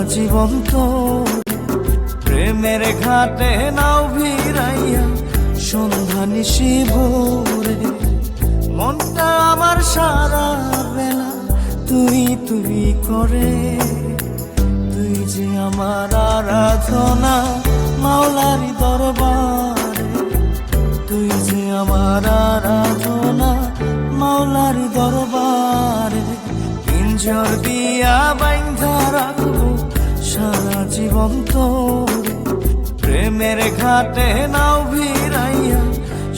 জীবন তোরে প্রেমের ঘাটে নাও ভিড়াইয়া সন্ধ্যা নিশি ভোরে মনটা আমার সারা বেলা তুই তুই করে তুই যে আমার আরাধনা মাওলারি দরবারে তুই যে আমার আরাধনা মাওলারি দরবারে পিঞ্জর দিয়া বাইন্ধা রাখবো সারা জীবন তোরে প্রেমের ঘাটে নাও ভিড়াইয়া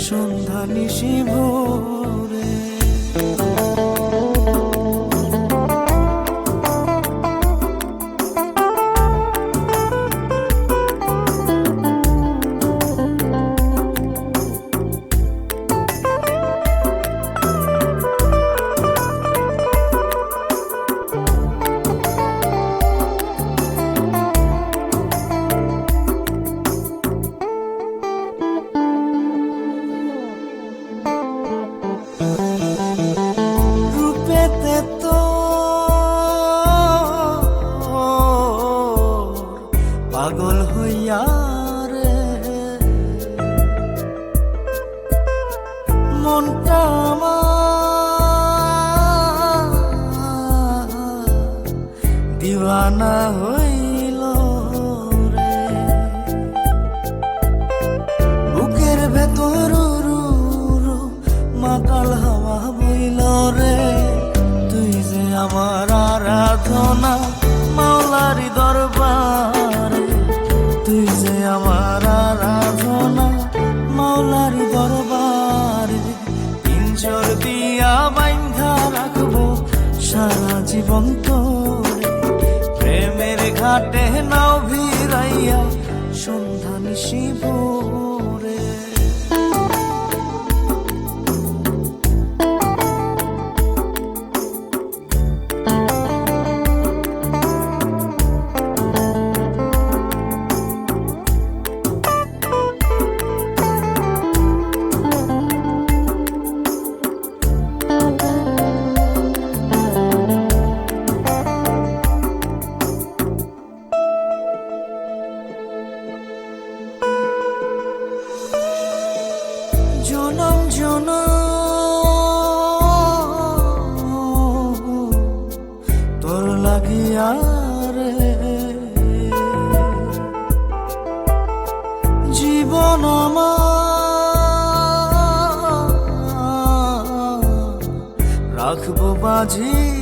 সন্ধ্যা নিশি ভোরে পাগল হইয়া রে মনটা দিওয়ানা হইল রে বুকের ভেতর মাতাল হাওয়া বইল রে তুই যে আমার আরাধনা মাওলারি দরবারে তুই যে আমার আরাধনা মাওলারি দরবারে পিঞ্জর দিয়া বাইন্ধা রাখবো সারা জীবন তোরে প্রেমের ঘাটে নাও ভিড়াইয়া সন্ধ্যা নিশি ভোরে জনম জনম তোর লাগিয়া রে জীবন আমার রাখবো বাজি